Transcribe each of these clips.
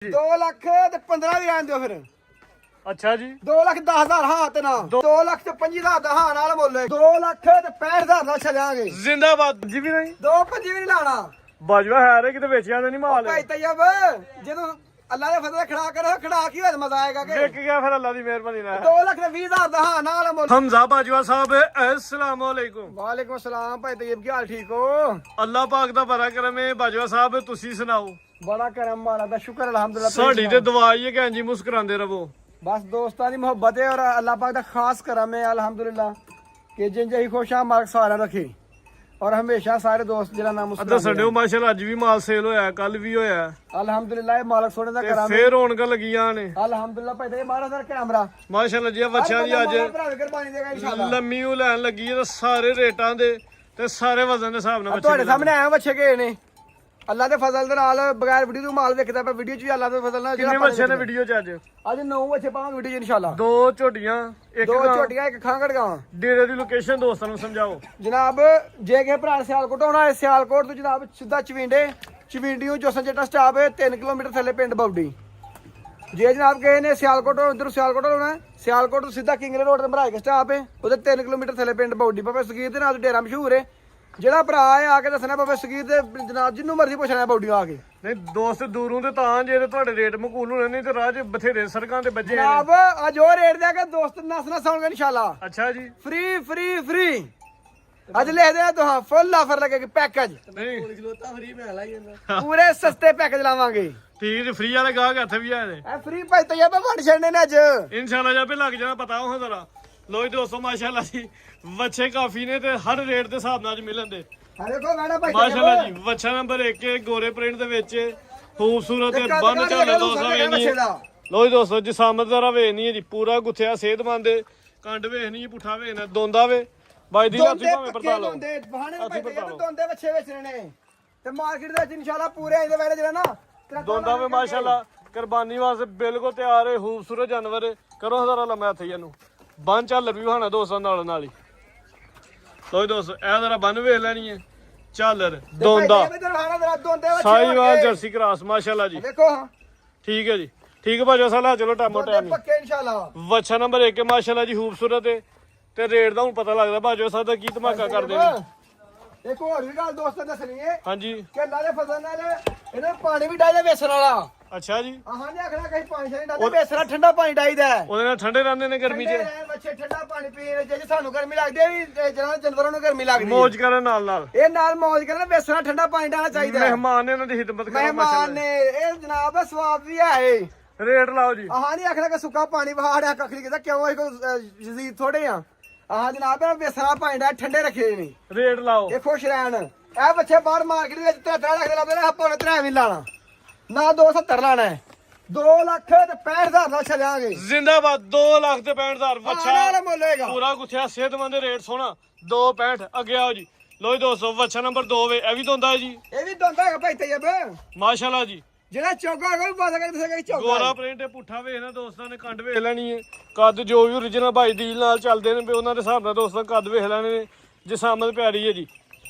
2 ਲੱਖ ਤੇ 15 ਵੀ ਰਹਿਣ ਦਿਓ ਫਿਰ। ਅੱਛਾ ਜੀ 2 ਲੱਖ 10,000 ਹਾਂ ਤੇ ਨਾ 2 ਲੱਖ ਤੇ 25,000 ਦਾ ਹਾਂ ਨਾਲ ਮੁੱਲ 2 ਲੱਖ ਤੇ 65,000 ਦਾ ਛੱਡਾਂਗੇ। ਜ਼ਿੰਦਾਬਾਦ ਜੀ ਵੀ ਨਹੀਂ 2.25 ਵੀ ਨਹੀਂ ਲਾਣਾ ਬਾਜਵਾ ਹੈ ਰੇ ਕਿਤੇ ਵੇਚਿਆ ਤੇ ਨਹੀਂ ਮਾਲ ਭਾਈ ਤੈਯਬ ਜਦੋਂ ਅੱਲਾ ਦੇ ਫਜ਼ਲ ਖੜਾ ਕਰੋ ਖੜਾ ਕੀ ਹੋਇਆ ਮਜ਼ਾ ਆਏਗਾ ਕਿ ਵੇਖ ਗਿਆ ਫਿਰ ਅੱਲਾ ਦੀ ਮਿਹਰਬਾਨੀ ਨਾਲ 2 ਲੱਖ ਤੇ 20,000 ਦਾ ਹਾਂ ਨਾਲ ਮੁੱਲ। ਹਮਜ਼ਾ ਬਾਜਵਾ ਸਾਹਿਬ अस्सलाम वालेकुम। ਵਾਲੇਕੁਮ ਸਲਾਮ ਭਾਈ ਤੈਯਬ ਕੀ ਹਾਲ ਠੀਕ ਹੋ? ਅੱਲਾ ਪਾਕ ਦਾ ਬੜਾ ਕਰਮ ਹੈ ਬਾਜਵਾ ਸਾਹਿਬ ਤੁਸੀਂ ਸੁਣਾਓ। ਬੜਾ ਕਰਮ ਮਾਲਾ ਦਾ ਸ਼ੁਕਰ ਅਲਹਮਦੁਲਿਲਾ। ਸਾਡੀ ਤੇ ਦੁਆ ਹੀ ਹੈ ਕਿ ਇੰਜੀ ਮੁਸਕਰਾਉਂਦੇ ਰਹੋ। बस दोस्तां दी मोहब्बत है और अल्लाह पाक दा खास करम है अल्हम्दुलिल्लाह कि जिन जही खुश आ मार्ग सारा रखे और हमेशा सारे दोस्त जिला नाम ਅੱਧਾ ਸੰਡੇ ਮਾਸ਼ਾਅੱਲਾ ਅੱਜ ਵੀ ਮਾਲ ਸੇਲ ਹੋਇਆ ਕੱਲ ਵੀ ਹੋਇਆ अल्हम्दुलिल्लाह मालिक सोने दा करम है ਫੇਰ ਰੌਣਕਾਂ ਲੱਗੀਆਂ ਨੇ अल्हम्दुलिल्लाह भाई ते मारा सर कैमरा ਮਾਸ਼ਾਅੱਲਾ ਜੀ ਬੱਚਿਆਂ ਦੀ ਅੱਜ कुर्बानी देगा इंशाल्लाह। ਲੰਮੀ ਉਹ ਲੈਣ ਲੱਗੀ ਹੈ ਤੇ ਸਾਰੇ ਰੇਟਾਂ ਦੇ ਤੇ ਸਾਰੇ ਵਜ਼ਨ ਦੇ ਹਿਸਾਬ ਨਾਲ ਤੁਹਾਡੇ ਬੱਚੇ ਸਾਹਮਣੇ ਆਏ ਬੱਚੇ ਗਏ ਨੇ ਅੱਲਾ ਦੇ ਫਜ਼ਲ ਦੇ ਨਾਲ ਬਗੈਰ ਵੀਡੀਓ ਤੋਂ ਮਾਲ ਵੇਖਦਾ ਪਰ ਵੀਡੀਓ ਚ ਵੀ ਅੱਲਾ ਦੇ ਫਜ਼ਲ ਨਾਲ ਕਿੰਨੇ ਬੱਚੇ ਨੇ ਵੀਡੀਓ ਚ ਅੱਜ ਅੱਜ 9 ਬੱਚੇ ਪਾਵਾਂਗੇ ਵੀਡੀਓ ਚ ਇੰਸ਼ਾਅੱਲਾ। 2 ਝੋਟੀਆਂ ਇੱਕ 2 ਗਾਂ। ਝੋਟੀਆਂ ਇੱਕ ਖਾਂਗੜ ਗਾਂ। ਡੇਰੇ ਦੀ ਲੋਕੇਸ਼ਨ ਦੋਸਤਾਂ ਨੂੰ ਸਮਝਾਓ ਜਨਾਬ ਜੇ ਕਿਸੇ ਭਰਾ ਸਿਆਲਕੋਟ ਆਉਣਾ ਹੈ ਸਿਆਲਕੋਟ ਤੋਂ ਜਨਾਬ ਸਿੱਧਾ ਚਵਿੰਡੀਓ ਜੋਸਨ ਜੱਟਾ ਸਟਾਪ ਹੈ 3 ਕਿਲੋਮੀਟਰ ਥੱਲੇ ਪਿੰਡ ਬੌਡੀ। ਜੇ ਜਨਾਬ ਕਿਸੇ ਨੇ ਸਿਆਲਕੋਟ ਉਧਰ ਸਿਆਲਕੋਟ ਆਉਣਾ ਸਿਆਲਕੋਟ ਤੋਂ ਸਿੱਧਾ ਕਿੰਗਲੇ ਰੋਡ ਤੇ ਭਰਾਏ ਕੇ ਸਟਾਪ ਹੈ ਉਹਦੇ 3 ਕਿਲੋਮੀਟਰ ਥੱਲੇ ਪਿੰਡ ਬੌਡੀ। ਬਾਬਾ ਸਗੀਰ ਦੇ ਨਾਲ ਡੇਰਾ ਮਸ਼ਹੂਰ ਹੈ ਜਿਹੜਾ ਭਰਾ ਆ ਕੇ ਦੱਸਣਾ ਬਾਬਾ ਸਗੀਰ ਦੇ ਜਨਾਬ ਜਿੰਨੂੰ ਮਰਜ਼ੀ ਪੁੱਛਣਾ ਬੌਡੀ ਆ ਕੇ। ਨਹੀਂ ਦੋਸਤ ਦੂਰੋਂ ਤੇ ਤਾਂ ਜੇ ਤੇ ਤੁਹਾਡੇ ਰੇਟ ਮਕੂਲ ਹੋਣੇ ਨਹੀਂ ਤੇ ਰਾਹ 'ਚ ਬਥੇਰੇ ਸੜਕਾਂ ਤੇ ਵੱਜੇ ਨੇ। ਜਨਾਬ ਅੱਜ ਉਹ ਰੇਟ ਦੇ ਕੇ ਦੋਸਤ ਨਸ ਆਉਣਗੇ ਇਨਸ਼ਾਅੱਲਾ। ਅੱਛਾ ਜੀ ਫ੍ਰੀ ਫ੍ਰੀ ਫ੍ਰੀ ਅੱਜ ਲਿਖਦੇ ਆ ਤੁਹਾਂ ਫੁੱਲ ਆਫਰ ਲੱਗੇਗੀ ਪੈਕੇਜ ਨਹੀਂ ਪੂਰੇ ਸਸਤੇ ਪੈਕੇਜ ਲਾਵਾਂਗੇ। ਠੀਕ ਜੀ ਫ੍ਰੀ ਵਾਲੇ ਗਾਹਕ ਇੱਥੇ ਵੀ ਆਏ ਨੇ ਇਹ ਫ੍ਰੀ ਭਾਈ ਤੈਯਬ ਵੰਡ ਛੱਡਣੇ ਨੇ ਅੱਜ। ਇਨਸ਼ਾਅੱਲਾ ਜਾ ਪੇ ਲੱਗ ਜਾਣਾ ਪਤਾ ਉਹ ਜ਼ਰਾ ਲੋ ਜੀ ਦੋਸਤੋ ਮਾਸ਼ਾਅੱਲਾ ਜੀ ਵੱਛੇ ਕਾਫੀ ਨੇ ਤੇ ਹਰ ਰੇਟ ਦੇ ਹਿਸਾਬ ਨਾਲ ਅੱਜ ਮਿਲਣ ਦੇ ਹਾਂ ਦੇਖੋ ਮੈਡਾ ਭਾਈ ਮਾਸ਼ਾਅੱਲਾ ਜੀ ਵੱਛਾ ਨੰਬਰ 1 ਗੋਰੇ ਪ੍ਰਿੰਟ ਦੇ ਵਿੱਚ ਖੂਬਸੂਰਤ ਤੇ ਬੰਨ ਚੱਲੇ ਦੋਸਤਾਂ ਵੇਖਣੀ ਲੋ ਜੀ ਦੋਸਤੋ ਜਿਸਾਮਤ ਜ਼ਰਾ ਵੇਖਣੀ ਹੈ ਜੀ ਪੂਰਾ ਗੁੱਥਿਆ ਸਿਹਤਮੰਦ ਕੰਡ ਵੇਖਣੀ ਪੁੱਠਾ ਵੇਖਣਾ ਦੋਂਦਾ ਵੇ ਬਾਈ ਦੀ ਲਾਤੀ ਭਾਵੇਂ ਪਰਤਾ ਲਓ ਬਹਾਨੇ ਭਾਈ ਤੈਯਬ ਦੋਂਦੇ ਬੱਚੇ ਵੇਚਣੇ ਨੇ ਤੇ ਮਾਰਕੀਟ ਦੇ ਵਿੱਚ ਇਨਸ਼ਾਅੱਲਾ ਪੂਰੇ ਇਹਦੇ ਵੇਲੇ ਜਿਹੜਾ ਨਾ ਦੋਂਦਾ ਵੇ ਮਾਸ਼ਾਅੱਲਾ ਕੁਰਬਾਨੀ ਵਾਸਤੇ ਬਿਲਕੁਲ ਤਿਆਰ ਹੈ ਖੂਬਸੂਰਤ ਜਾਨਵਰ ਹੈ। ਕਰੋ ਹਜ਼ਾਰਾਂ ਲੰਮਾ ਹੱਥ ਇਹਨੂੰ ਬੰਨ ਝਾਲਰ ਵੀ ਹੋਣਾ ਦੋਸਤਾਂ ਨਾਲ ਹੀ। ਲੋ ਦੋਸਤੋ ਇਹ ਜ਼ਰਾ ਬੰਨ ਵੇਖ ਲੈਣੀ ਹੈ ਝਾਲਰ ਦੋਂਦਾ ਸਾਈਵਾਲ ਜਰਸੀ ਕ੍ਰਾਸ ਮਾਸ਼ਾਅੱਲਾ ਜੀ ਦੇਖੋ ਠੀਕ ਹੈ ਜੀ ਠੀਕ ਭਾਜੋ ਸਾਲਾ ਚਲੋ ਟਾਮੋ ਟਾਈਮ ਪੱਕੇ ਇਨਸ਼ਾਅੱਲਾ। ਵੱਛਾ ਨੰਬਰ 1 ਮਾਸ਼ਾਅੱਲਾ ਜੀ ਖੂਬਸੂਰਤ ਹੈ ਤੇ ਰੇਟ ਦਾ ਹੁਣ ਪਤਾ ਲੱਗਦਾ ਭਾਜੋ ਸਾਹਿਬ ਦਾ ਕੀ ਧਮਾਕਾ ਕਰਦੇ ਨੇ। ਇੱਕ ਹੋਰ ਵੀ ਗੱਲ ਦੋਸਤਾਂ ਦੱਸਣੀ ਹੈ ਹਾਂਜੀ ਕਿ ਨਾਲੇ ਫਸਲ ਨਾਲ ਇਹਨੇ ਪਾਣੀ ਵੀ ਡਾਈਦਾ ਵੇਸਣ ਵਾਲਾ। ਅੱਛਾ ਜੀ ਆਹਾਂ ਨੇ ਆਖਣਾ ਕਹੀਂ ਪਾਣੀ ਛਾਣੀ ਡਾਈਦਾ ਵੇਸਣਾ ਠੰਡਾ ਪਾਣੀ ਡਾਈਦਾ ਉਹਦੇ ਨਾਲ ਠੰਡੇ ਰਹਿੰਦੇ ਨੇ ਗਰਮੀ 'ਚ ਬੱਚੇ ਠੰਡਾ ਪਾਣੀ ਪੀਣ ਜੇ ਸਾਨੂੰ ਗਰਮੀ ਲੱਗਦੀ ਹੈ ਵੀ ਜਿਹੜਾ ਜਾਨਵਰਾਂ ਨੂੰ ਗਰਮੀ ਲੱਗਦੀ ਹੈ ਮੌਜ ਕਰਨ ਨਾਲ ਇਹ ਨਾਲ ਮੌਜ ਕਰਨ ਵੇਸਣਾ ਠੰਡਾ ਪਾਣੀ ਡਾਣਾ ਚਾਹੀਦਾ। ਮਹਿਮਾਨ ਨੇ ਇਹਨਾਂ ਦੀ ਖਿਦਮਤ ਕਰੋ ਮਹਿਮਾਨ ਨੇ ਇਹ ਜਨਾਬ ਸਵਾਬ ਵੀ ਹੈ। ਰੇਟ ਲਾਓ ਜੀ ਆਹਾਂ ਨਹੀਂ ਆਖਣਾ ਕਿ ਸੁੱਕਾ ਪਾਣੀ ਵਹਾੜਿਆ ਕੱਖੜੀ ਕਿਦਾ ਕਿਉਂ ਇਹ ਕੋਈ ਜਜ਼ੀਦ ਥੋੜੇ ਆ। ਆਹਾਂ ਜਨਾਬ ਇਹ ਵੇਸਣਾ ਪਾਣੀ ਡਾ ਠੰਡੇ ਰੱਖੇ ਨੇ ਰੇਟ ਲਾਓ ਇਹ ਖੁਸ਼ ਰਹਿਣ। ਇਹ ਬੱਚੇ ਬਾਹਰ ਮਾਰਕੀਟ ਵਿੱਚ 3 ਲੱਖ ਦੇ ਲੱਭਦੇ ਨੇ ਆਪਾਂ ਨੇ 3 ਵੀ ਲਾਣਾ ਨਾ 270 ਲਾਣਾ 2 ਲੱਖ ਤੇ 65,000 ਦਾ ਛੱਡਾਂਗੇ। ਜ਼ਿੰਦਾਬਾਦ 2 ਲੱਖ ਤੇ 65,000 ਵੱਛਾ ਨਾਲ ਮੁੱਲੇਗਾ ਪੂਰਾ ਗੁੱਥਿਆ ਸਿਹਤਮੰਦ ਰੇਟ ਸੋਹਣਾ 265 ਅੱਗੇ ਆਓ ਜੀ। ਲੋ ਜੀ ਦੋਸਤੋ ਵੱਛਾ ਨੰਬਰ 2 ਵੇ ਇਹ ਵੀ ਦੋਂਦਾ ਹੈ ਜੀ ਇਹ ਵੀ ਦੋਂਦਾ ਹੈਗਾ ਭਾਈ ਤੈਯਬ ਮਾਸ਼ਾਅੱਲਾ ਜੀ ਜਿਹੜਾ ਚੌਗਾ ਹੈਗਾ ਉਹ ਬਾਤ ਕਰ ਦੱਸੇਗਾ ਚੌਗਾ ਗੋਰਾ ਪ੍ਰਿੰਟ ਪੁੱਠਾ ਵੇਖਣਾ ਦੋਸਤਾਂ ਨੇ ਕੰਡ ਵੇਖ ਲੈਣੀ ਹੈ ਕੱਦ ਜੋ ਵੀ origignal ਭਾਈ ਦੀਲ ਨਾਲ ਚੱਲਦੇ ਨੇ ਵੀ ਉਹਨਾਂ ਦੇ ਹਿਸਾਬ ਨਾਲ ਦੋਸਤਾਂ ਕੱਦ ਵੇਖ ਲੈਣੇ ਨੇ ਜਿਸਾਮਤ ਪਿਆਰੀ ਹੈ ਜੀ।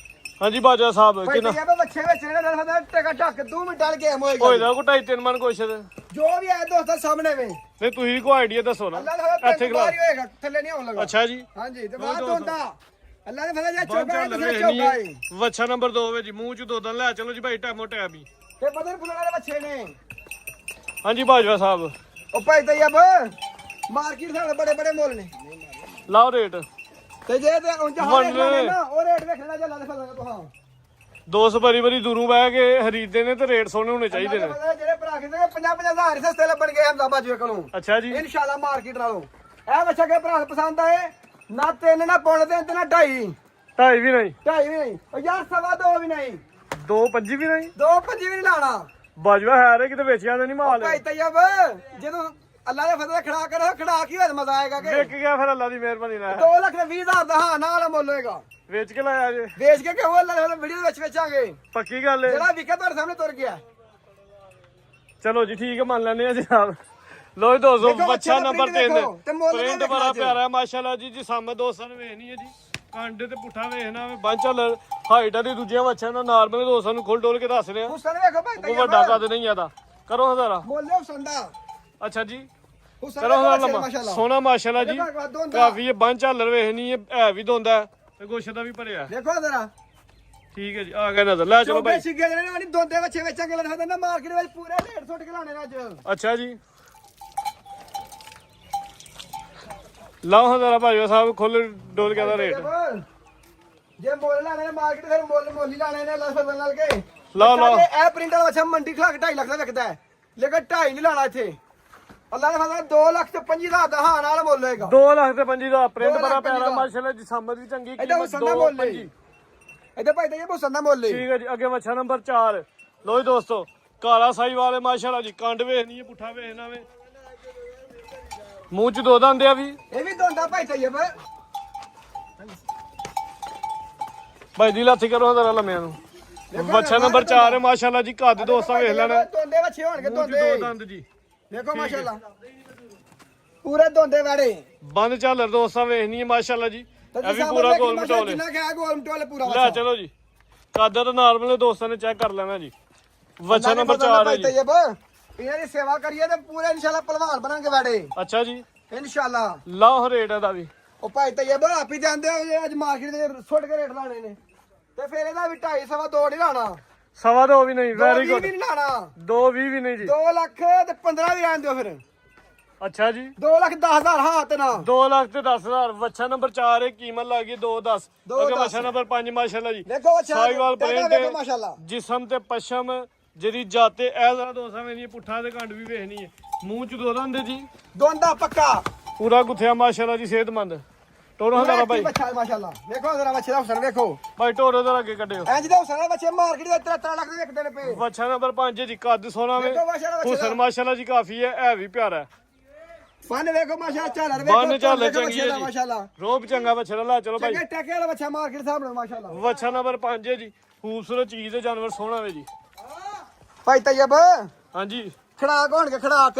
ਹਾਂਜੀ ਬਾਜਾ ਸਾਹਿਬ ਭਾਈ ਕਿੰਨਾ ਤੈਯਬ ਬੱਚੇ ਵਿੱਚ ਨੇ ਨਾਲ ਟਕਾ ਟਕ 2 ਮਿੰਟ ਵਾਲ ਗੇਮ ਹੋਏਗਾ ਹੋਏਗਾ ਕੋ 2.5-3 ਮਨ ਕੁਛ ਜੋ ਵੀ ਹੈ ਦੋਸਤਾਂ ਸਾਹਮਣੇ ਵੇ ਨਹੀਂ ਤੁਸੀਂ ਕੋ ਆਈਡੀਆ ਦੱਸੋ ਨਾ ਅੱਲਾ ਦਾ ਇੱਥੇ ਖਲਾ ਬਾਹਰ ਹੀ ਹੋਏਗਾ ਥੱਲੇ ਨਹੀਂ ਆਉਣ ਲੱਗਾ। ਅੱਛਾ ਜੀ ਹਾਂਜੀ ਤੇ ਬਾਹਰ ਦੋਂਦਾ ਅੱਲਾ ਨੇ ਫਜ਼ਲ ਚੌਗਾ ਹੈ ਤੇ ਚੌਗਾ ਹੈ ਵੱਛਾ ਨੰਬਰ 2 ਵੇ ਜੀ ਮੂੰਹ ਚ ਦੋ ਦਨ ਲੈ ਚਲੋ ਜੀ ਭਾਈ ਟੈਮੋ ਟੈਪ ਹੀ ਤੇ ਬਦਲ ਫੁੱਲ ਵਾਲੇ ਬੱਚੇ ਨੇ। ਹਾਂਜੀ ਬਾਜਵਾ ਸਾਹਿਬ ਉਹ ਭਾਈ ਤੈਯਬ ਮਾਰਕੀਟ ਦੇ ਬੜੇ ਬੜੇ ਮੁੱਲ ਨੇ ਲਾਓ ਰੇਟ ਤੇ ਜੇ ਤੇ ਉਂਝ ਹਾਲੇ ਨਾ ਉਹ ਰੇਟ ਵੇਖਣਾ ਜੇ ਅੱਲਾ ਦੇ ਫਜ਼ਲ ਤੋਂ ਹਾਂ 200 ਵਾਰੀ ਦੂਰੋਂ ਬਹਿ ਕੇ ਖਰੀਦਦੇ ਨੇ ਤੇ ਰੇਟ ਸੋਹਣੇ ਹੋਣੇ ਚਾਹੀਦੇ ਨੇ। ਜਿਹੜੇ ਭਰਾ ਕਹਿੰਦੇ 50,000 ਸਸਤੇ ਲੱਭਣ ਗਏ ਹਮਜ਼ਾ ਬਾਜੂ ਕੋਲੋਂ ਅੱਛਾ ਜੀ ਇਨਸ਼ਾਅੱਲਾ ਮਾਰਕੀਟ ਨਾਲੋਂ ਇਹ ਬੱਚਾ ਕੇ ਭਰਾ ਪਸੰਦ ਆਏ ਨਾ 3 ਨਾ ਪੌਣੇ 3 ਤੇ ਨਾ 2.5 2.5 ਵੀ ਨਹੀਂ 2.5 ਵੀ ਨਹੀਂ ਉਹ ਯਾਰ 2.5 ਵੀ ਨਹੀਂ 2.25 ਵੀ ਨਹੀਂ 2.25 ਵੀ ਨਹੀਂ ਲਾਣਾ ਬਾਜਵਾ ਹੈ ਰੇ ਕਿਤੇ ਵੇਚਿਆ ਤੇ ਨਹੀਂ ਮਾਲ ਭਾਈ ਤੈਯਬ ਜਦੋਂ ਅੱਲਾ ਦੇ ਫਜ਼ਲ ਖੜਾ ਕਰੋ ਖੜਾ ਕੀ ਹੋਇਆ ਮਜ਼ਾ ਆਏਗਾ ਕਿ ਵੇਚ ਗਿਆ ਫਿਰ ਅੱਲਾ ਦੀ ਮਿਹਰਬਾਨੀ ਨਾਲ 2 ਲੱਖ ਤੇ 20,000 ਦਾ ਹਾਂ ਨਾਲ ਮੁੱਲ ਹੋਏਗਾ। ਵੇਚ ਕੇ ਲਾਇਆ ਜੇ ਵੇਚ ਕੇ ਕਿਉਂ ਅੱਲਾ ਦੇ ਵੀਡੀਓ ਵਿੱਚ ਵੇਚਾਂਗੇ ਪੱਕੀ ਗੱਲ ਹੈ ਜਿਹੜਾ ਵਿਕੇ ਤੁਹਾਡੇ ਸਾਹਮਣੇ ਤੁਰ ਗਿਆ। ਚਲੋ ਜੀ ਠੀਕ ਹੈ ਮੰਨ ਲੈਂਦੇ ਆ ਜਨਾਬ। ਲੋ ਜੀ ਦੋਸਤੋ ਬੱਚਾ ਨੰਬਰ 3 ਪ੍ਰਿੰਟ ਬੜਾ ਪਿਆਰਾ ਮਾਸ਼ਾਅੱਲਾ ਜੀ ਸਾਹਮਣੇ ਦੋਸਤਾਂ ਨੂੰ ਵੇਖਣੀ ਹੈ ਜੀ ਕੰਡੇ ਤੇ ਪੁੱਠਾ ਵੇਖਣਾ ਬੰਚਲ ਹਾਈਟ ਦੀ ਦੂਜੀਆਂ ਵੱਛਾਂ ਦਾ ਨਾਰਮਲ ਦੋਸਤਾਂ ਨੂੰ ਖੁੱਲ ਡੋਲ ਕੇ ਦੱਸ ਰਿਹਾ ਹੁਸਨ ਵੇਖੋ ਭਾਈ ਉਹ ਵੱਡਾ ਕੱਦ ਨਹੀਂ ਆਦਾ ਕਰੋ ਹਜ਼ਾਰਾ ਮੁੱਲ ਹੁਸਨ ਦਾ। ਅੱਛਾ ਜੀ ਹੁਸਨ ਕਰੋ ਦਾ ਹਜ਼ਾਰਾ ਮਾਸ਼ਾਅੱਲਾ। ਸੋਹਣਾ ਮਾਸ਼ਾਅੱਲਾ ਜੀ ਦੋਂਦਾ। ਕਾਫੀ ਇਹ ਬੰਨ ਝਾਲਰ ਵੇਖਣੀ ਹੈ ਵੀ ਦੋਂਦਾ ਤੇ ਗੋਸ਼ ਦਾ ਵੀ ਭਰਿਆ ਦੇਖੋ ਜ਼ਰਾ ਠੀਕ ਹੈ ਜੀ ਆ ਗਿਆ ਨਜ਼ਰ ਲੈ ਚਲੋ ਚੋਗੇ ਭਾਈ ਸਿੱਗੇ ਜਿਹੜੇ ਨੇ ਦੋਂਦੇ ਬੱਚੇ ਵੇਚਾਂਗੇ ਲਖਦਾ ਨਾ ਮਾਰਕੀਟ ਵਿੱਚ ਪੂਰੇ 150 ਟਿਕਾਣੇ ਨੇ ਅੱਜ। ਅੱਛਾ ਜੀ ਲਾਓ ਹਜ਼ਾਰਾ ਭਾਈ ਸਾਹਿਬ ਖੁੱਲ ਡੋਲ ਕੇ ਦਾ ਰੇਟ ਜੇ ਮੁੱਲ ਲਾਣੇ ਨੇ ਮਾਰਕੀਟ ਫਿਰ ਮੁੱਲ ਹੀ ਲਾਣੇ ਨੇ ਅੱਲਾ ਫਜ਼ਲ ਨਾਲ ਕੇ। ਲਓ, ਲਓ। ਇਹ ਪ੍ਰਿੰਟ ਵਾਲਾ ਬੱਚਾ ਮੰਡੀ ਖਲਾ ਕੇ 2.5 ਲੱਖ ਦਾ ਵਿਕਦਾ ਹੈ ਲੇਕਿਨ 2.5 ਨਹੀਂ ਲਾਣਾ ਇੱਥੇ। ਅੱਲਾ ਦਾ ਫਜ਼ਲ 2 ਲੱਖ ਤੇ 25,000 ਦਾ ਹਾਂ ਨਾਲ ਮੁੱਲ ਹੋਏਗਾ। 2 ਲੱਖ ਤੇ 25 ਦਾ ਪ੍ਰਿੰਟ 2 ਬੜਾ ਲੱਖ ਪਿਆਰਾ 25 ਮਾਸ਼ਾਅੱਲਾ ਜੀ ਸਮਝ ਵੀ ਚੰਗੀ ਇਹਦਾ ਕੀਮਤ ਹੁਸਨ ਦਾ ਮੁੱਲ 2.25 ਇਹਦੇ ਭਾਈ ਤੇ ਇਹ ਹੁਸਨ ਦਾ ਮੁੱਲ ਠੀਕ ਹੈ ਜੀ ਅੱਗੇ ਮੱਛਾ ਨੰਬਰ 4 ਲੋ ਜੀ ਦੋਸਤੋ ਕਾਲਾ ਸਾਈ ਵਾਲੇ ਮਾਸ਼ਾਅੱਲਾ ਜੀ ਕੰਡ ਵੇਖਣੀ ਹੈ ਪੁੱਠਾ ਵੇਖਣਾ ਵੇ ਮੂੰਹ ਚ ਦੋ ਦੰਦ ਆ ਵੀ ਇਹ ਵੀ ਦੋਂਦਾ ਭਾਈ ਤੇ ਇਹ ਭਾਈ ਦੀ ਲਾਥੀ ਕਰੋ ਹਜ਼ਾਰਾ ਲੰਮਿਆਂ ਨੂੰ ਮੱਛਾ ਨੰਬਰ 4 ਹੈ ਮਾਸ਼ਾਅੱਲਾ ਜੀ ਕੱਦ ਦੋਸਤਾਂ ਵੇਖ ਲੈਣਾ ਦੋਂਦੇ ਬੱਚੇ ਹੋਣਗੇ ਮੂੰਹ ਚ ਦੋਂਦੇ ਦੋ ਦੰਦ ਜੀ ਦੇਖੋ ਮਾਸ਼ਾਅੱਲਾ ਪੂਰੇ ਦੋਂਦੇ ਵਾੜੇ ਬੰਦ ਝਾਲਰ ਦੋਸਤਾਂ ਵੇਖਣੀ ਹੈ ਮਾਸ਼ਾਅੱਲਾ ਜੀ ਇਹ ਵੀ ਪੂਰਾ ਗੋਲ ਮਟੋਲੇ ਜਿੰਨਾ ਕਿਹਾ ਗੋਲ ਮਟੋਲੇ ਪੂਰਾ ਲੈ ਚਲੋ ਜੀ ਕੱਦ ਤਾਂ ਨਾਰਮਲ ਦੋਸਤਾਂ ਨੇ ਚੈੱਕ ਕਰ ਲੈਣਾ ਜੀ ਮੱਛਾ ਨੰਬਰ 4 ਹੈ ਜੀ ਇਹਨਾਂ ਦੀ ਸੇਵਾ ਕਰੀਏ ਤੇ ਪੂਰੇ ਇਨਸ਼ਾਅੱਲਾ ਪਹਿਲਵਾਨ ਬਣਾਂਗੇ ਵਾੜੇ ਅੱਛਾ ਜੀ ਇਨਸ਼ਾਅੱਲਾ। ਲਾਓ ਰੇਟ ਇਹਦਾ ਵੀ ਉਹ ਭਾਈ ਤੈਯਬ ਆਪ ਹੀ ਜਾਂਦੇ ਹੋ ਜੇ ਅੱਜ ਮਾਰਕੀਟ ਦੇ ਸੁੱਟ ਕੇ ਰੇਟ ਲਾਣੇ ਨੇ ਤੇ ਫਿਰ ਇਹਦਾ ਵੀ 2.5 ਸਵਾ 2 ਨਹੀਂ ਲਾਣਾ। 2.25 ਵੀ ਨਹੀਂ ਵੈਰੀ ਗੁੱਡ ਵੀ ਨਹੀਂ ਲਾਣਾ 2.20 ਵੀ ਨਹੀਂ ਜੀ 2 ਲੱਖ ਤੇ 15 ਵੀ ਰਹਿਣ ਦਿਓ ਫਿਰ ਅੱਛਾ ਜੀ 2 ਲੱਖ 10,000 ਹਾਂ ਤੇ ਨਾ 2 ਲੱਖ ਤੇ 10,000 ਵੱਛਾ ਨੰਬਰ 4 ਹੈ ਕੀਮਤ ਲੱਗੀ 2.10 ਦੋ ਅਗੇ ਦਸ। ਵੱਛਾ ਨੰਬਰ 5 ਮਾਸ਼ਾਅੱਲਾ ਜੀ ਦੇਖੋ ਅੱਛਾ ਸਾਈਵਾਲ ਦੇਖੋ ਪ੍ਰਿੰਟ ਮਾਸ਼ਾਅੱਲਾ ਜਿਸਮ ਤੇ ਪਸ਼ਮ ਜਿਹੜੀ ਜਾਤੇ ਇਹ ਜ਼ਰਾ ਦੋਸਤਾਂ ਮੇਰੀ ਪੁੱਠਾ ਤੇ ਕੰਡ ਵੀ ਵੇਖਣੀ ਹੈ ਮੂੰਹ ਚ ਦੋ ਦੰਦ ਜੀ ਦੋਂਦਾ ਪੱਕਾ ਪੂਰਾ ਗੁੱਥਿਆ ਮਾਸ਼ਾਅੱਲਾ ਜੀ ਸਿਹਤਮੰਦ ਟੋਰੋ ਹਜ਼ਾਰਾ ਭਾਈ ਬੱਚਾ ਮਾਸ਼ਾਅੱਲਾ ਦੇਖੋ ਜ਼ਰਾ ਬੱਚੇ ਦਾ ਹੁਸਨ ਵੇਖੋ ਭਾਈ ਟੋਰੋ ਦਾ ਅੱਗੇ ਕੱਢਿਓ ਇੰਜ ਦੇ ਹੁਸਨ ਬੱਚੇ ਮਾਰਕੀਟ ਦੇ 3 ਲੱਖ ਦੇ ਵਿਕਦੇ ਨੇ ਪਏ। ਵੱਛਾ ਨੰਬਰ 5 ਜੀ ਕੱਦ ਸੋਨਾ ਵੇ ਦੇਖੋ ਮਾਸ਼ਾਅੱਲਾ ਬੱਚੇ ਹੁਸਨ ਮਾਸ਼ਾਅੱਲਾ ਜੀ ਕਾਫੀ ਹੈ ਇਹ ਵੀ ਪਿਆਰਾ ਹੈ ਬੰਨ ਵੇਖੋ ਮਾਸ਼ਾਅੱਲਾ ਝਾਲਰ ਵੇਖੋ ਬੰਨ ਝਾਲਰ ਵੇਖੋ ਚੰਗੀ ਹੈ ਬੱਚੇ ਦਾ ਜੀ। ਮਾਸ਼ਾਅੱਲਾ ਰੋਬ ਚੰਗਾ ਵੱਛਾ ਦਾ ਲੈ ਚਲੋ ਭਾਈ ਚੰਗੇ ਟਕੇ ਵਾਲਾ ਬੱਚਾ ਮਾਰਕੀਟ ਸਾਹਮਣੇ ਮਾਸ਼ਾਅੱਲਾ। ਵੱਛਾ ਨੰਬਰ 5 ਹੈ ਜੀ ਖੂਬਸੂਰਤ ਚੀਜ਼ ਹੈ ਜਾਨਵਰ ਸੋਹਣਾ ਵੇ ਜੀ ਭਾਈ ਤੈਯਬ ਹਾਂਜੀ ਖੜਾਕ ਹੋਣਗੇ ਖੜਾਕ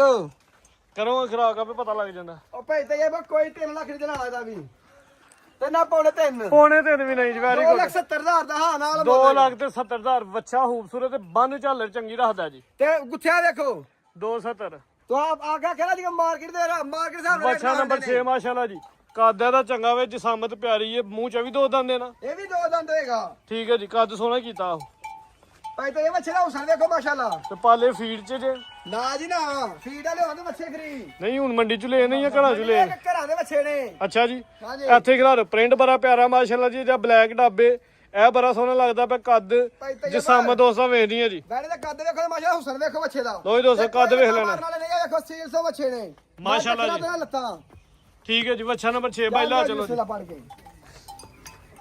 ਕਰੋ ਖਰਾਕ ਆਪੇ ਪਤਾ ਲੱਗ ਜਾਂਦਾ ਉਹ ਭਾਈ ਤੈਯਬ ਕੋਈ 3 ਲੱਖ ਨਹੀਂ ਦੇਣਾ ਇਹਦਾ ਵੀ ਤੇ ਨਾ ਪੌਣੇ 3 ਪੌਣੇ ਤਿੰਨ ਵੀ ਨਹੀਂ ਜੀ ਵੈਰੀ 2 ਗੁੱਡ ਲੱਖ 70,000 ਦਾ ਹਾਂ ਨਾਲ 2 ਲੱਖ ਤੇ 70,000 ਵੱਛਾ ਖੂਬਸੂਰਤ ਤੇ ਬੰਨ ਝਾਲਰ ਚੰਗੀ ਰੱਖਦਾ ਜੀ ਤੇ ਗੁੱਥਿਆ ਦੇਖੋ 270 ਤੋ ਆਪ ਆਗਾ ਖੜਾ ਜੀ ਮਾਰਕੀਟ ਦੇ ਮਾਰਕੀਟ ਸਾਹਮਣੇ ਵੱਛਾ ਨੰਬਰ 6 ਮਾਸ਼ਾਅੱਲਾ ਜੀ ਕੱਦ ਇਹਦਾ ਚੰਗਾ ਵੇ ਜਸਾਮਤ ਪਿਆਰੀ ਹੈ ਮੂੰਹ ਚ ਵੀ ਦੋ ਦੰਦ ਨੇ ਨਾ ਇਹ ਵੀ 2 ਦੰਦ ਹੋਏਗਾ ਠੀਕ ਹੈ ਜੀ ਕੱਦ ਸੋਹਣਾ ਕੀਤਾ ਉਹ ਭਾਈ ਤੇ ਇਹ ਬੱਚੇ ਦਾ ਹੁਸਨ ਦੇਖੋ ਮਾਸ਼ਾਅੱਲਾ। ਤੇ ਪਾਲੇ ਫੀਡ ਚ ਜੇ ਨਾ ਜੀ ਨਾ ਫੀਡ ਵਾਲੇ ਹੁੰਦੇ ਬੱਚੇ ਖਰੀ ਨਹੀਂ ਹੁਣ ਮੰਡੀ ਚ ਲੈ ਨਹੀਂ ਆ ਘਰਾਂ ਚ ਲੈ ਘਰਾਂ ਦੇ ਬੱਚੇ ਨੇ ਅੱਛਾ ਜੀ ਹਾਂਜੀ ਇੱਥੇ ਖਿਲਾਰ ਪ੍ਰਿੰਟ ਬੜਾ ਪਿਆਰਾ ਮਾਸ਼ਾਅੱਲਾ ਜੀ ਜਾਂ ਬਲੈਕ ਡਾਬੇ ਇਹ ਬੜਾ ਸੋਹਣਾ ਲੱਗਦਾ ਪਿਆ ਕੱਦ ਭਾਈ ਤੇ ਜਸਾਮਤ ਦੋਸਤਾਂ ਵੇਖਦੀਆਂ ਜੀ ਬੈਠੇ ਦਾ ਕੱਦ ਦੇਖੋ ਮਾਸ਼ਾਅੱਲਾ ਹੁਸਨ ਦੇਖੋ ਬੱਚੇ ਦਾ ਲੋ ਜੀ ਦੋਸਤੋ ਕੱਦ ਵੇਖ ਲੈਣਾ ਨਾਲੇ ਨਹੀਂ ਦੇਖੋ ਸੀਲ ਸੋ ਬੱਚੇ ਨੇ ਮਾਸ਼ਾਅੱਲਾ ਜੀ। ਲੱਤਾਂ ਠੀਕ ਹੈ ਜੀ ਵੱਛਾ ਨੰਬਰ 6 ਬਾਈ ਲਾ ਚਲੋ ਜੀ ਪੜ ਕੇ